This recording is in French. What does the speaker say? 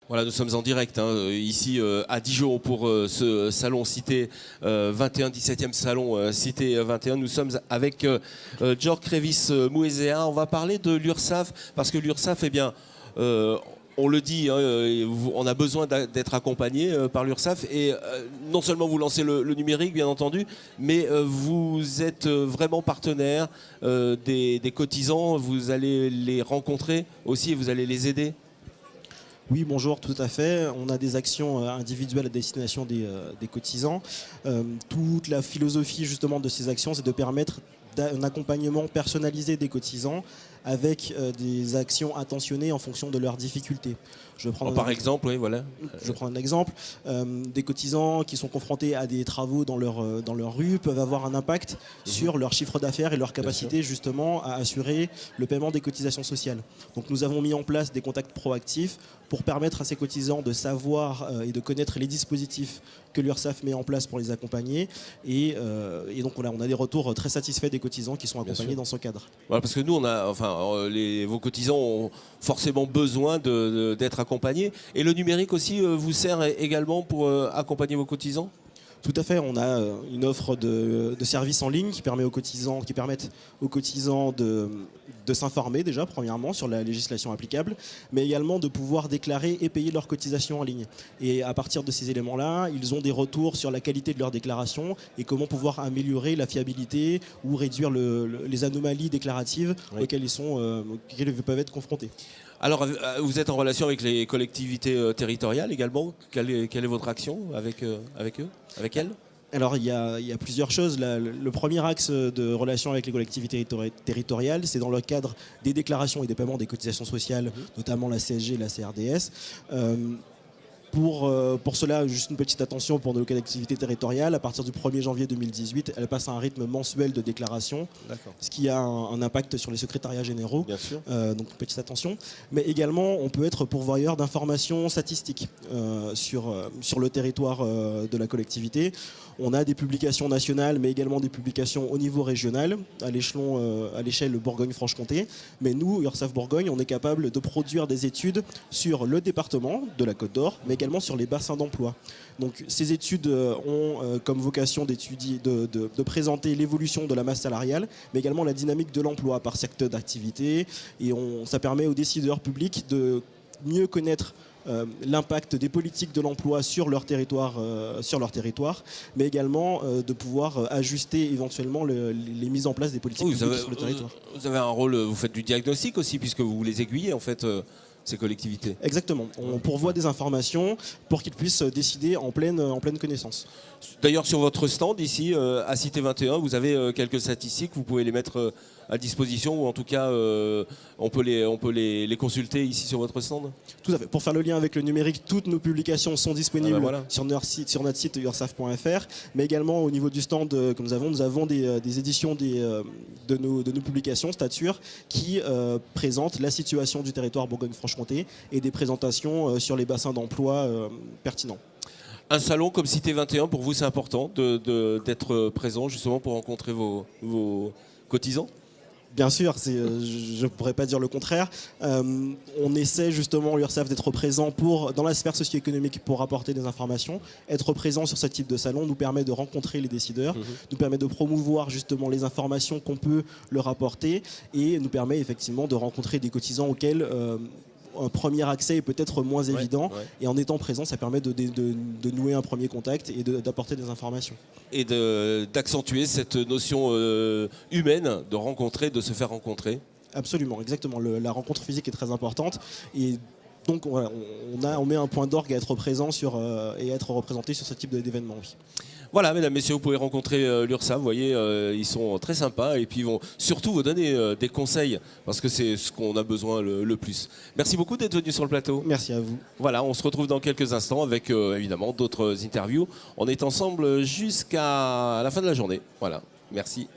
Voilà, nous sommes en direct ici à Dijon pour ce salon Cité 21, 17e salon Cité 21. Nous sommes avec Georges Crévis Mouezéa. On va parler de l'URSSAF parce que l'URSSAF, eh bien, on le dit, on a besoin d'être accompagné par l'URSSAF et non seulement vous lancez le numérique, bien entendu, mais vous êtes vraiment partenaire des cotisants. Vous allez les rencontrer aussi et vous allez les aider. Oui, bonjour, tout à fait. On a des actions individuelles à destination des cotisants. Toute la philosophie justement de ces actions, c'est de permettre un accompagnement personnalisé des cotisants avec des actions intentionnées en fonction de leurs difficultés. Par exemple, oui, voilà. Je prends un exemple. Des cotisants qui sont confrontés à des travaux dans leur rue peuvent avoir un impact sur leur chiffre d'affaires et leur capacité justement à assurer le paiement des cotisations sociales. Donc nous avons mis en place des contacts proactifs pour permettre à ces cotisants de savoir et de connaître les dispositifs que l'URSSAF met en place pour les accompagner. Et donc voilà, on a des retours très satisfaits des cotisants qui sont accompagnés dans ce cadre. Voilà, parce que nous, vos cotisants ont forcément besoin d'être accompagnés. Et le numérique aussi vous sert également pour accompagner vos cotisants ? Tout à fait, on a une offre de services en ligne qui permettent aux cotisants de s'informer déjà, premièrement, sur la législation applicable, mais également de pouvoir déclarer et payer leurs cotisations en ligne. Et à partir de ces éléments-là, ils ont des retours sur la qualité de leur déclaration et comment pouvoir améliorer la fiabilité ou réduire les anomalies déclaratives auxquelles ils peuvent être confrontés. Alors, vous êtes en relation avec les collectivités territoriales également. Quelle est votre action avec eux, avec elles ? Alors il y a plusieurs choses. Le premier axe de relation avec les collectivités territoriales, c'est dans le cadre des déclarations et des paiements des cotisations sociales, notamment la CSG et la CRDS. Pour cela, juste une petite attention pour nos collectivités territoriales. À partir du 1er janvier 2018, elles passent à un rythme mensuel de déclaration, ce qui a un impact sur les secrétariats généraux. Bien sûr. Donc petite attention. Mais également, on peut être pourvoyeur d'informations statistiques sur le territoire de la collectivité. On a des publications nationales, mais également des publications au niveau régional, à l'échelle Bourgogne-Franche-Comté. Mais nous, URSSAF Bourgogne, on est capable de produire des études sur le département de la Côte d'Or, mais également sur les bassins d'emploi. Donc ces études ont comme vocation de présenter l'évolution de la masse salariale, mais également la dynamique de l'emploi par secteur d'activité. Et ça permet aux décideurs publics de mieux connaître l'impact des politiques de l'emploi sur leur territoire, mais également de pouvoir ajuster éventuellement les mises en place des politiques publiques sur le territoire. Vous avez un rôle, vous faites du diagnostic aussi, puisque vous les aiguillez en fait. Ces collectivités. Exactement. On pourvoit des informations pour qu'ils puissent décider en pleine connaissance. D'ailleurs, sur votre stand ici, à Cité 21, vous avez quelques statistiques, vous pouvez les mettre à disposition, ou en tout cas, on peut les consulter ici sur votre stand. Tout à fait. Pour faire le lien avec le numérique, toutes nos publications sont disponibles sur notre site ursaf.fr, mais également au niveau du stand que nous avons des éditions de nos publications, Stature, qui présentent la situation du territoire Bourgogne-Franche-Comté et des présentations sur les bassins d'emploi pertinents. Un salon comme Cité 21, pour vous, c'est important d'être présent justement pour rencontrer vos cotisants ? Bien sûr, je ne pourrais pas dire le contraire. On essaie justement, l'URSSAF, d'être présent dans la sphère socio-économique pour apporter des informations. Être présent sur ce type de salon nous permet de rencontrer les décideurs, nous permet de promouvoir justement les informations qu'on peut leur apporter et nous permet effectivement de rencontrer des cotisants auxquels un premier accès est peut-être moins évident. Et en étant présent, ça permet de nouer un premier contact et d'apporter des informations. Et d'accentuer cette notion humaine de rencontrer, de se faire rencontrer. Absolument, exactement. La rencontre physique est très importante. Et donc voilà, on met un point d'orgue à être présent et être représenté sur ce type d'événement. Oui. Voilà, mesdames, messieurs, vous pouvez rencontrer l'URSSAF, vous voyez, ils sont très sympas et puis ils vont surtout vous donner des conseils parce que c'est ce qu'on a besoin le plus. Merci beaucoup d'être venu sur le plateau. Merci à vous. Voilà, on se retrouve dans quelques instants avec évidemment d'autres interviews. On est ensemble jusqu'à la fin de la journée. Voilà, merci.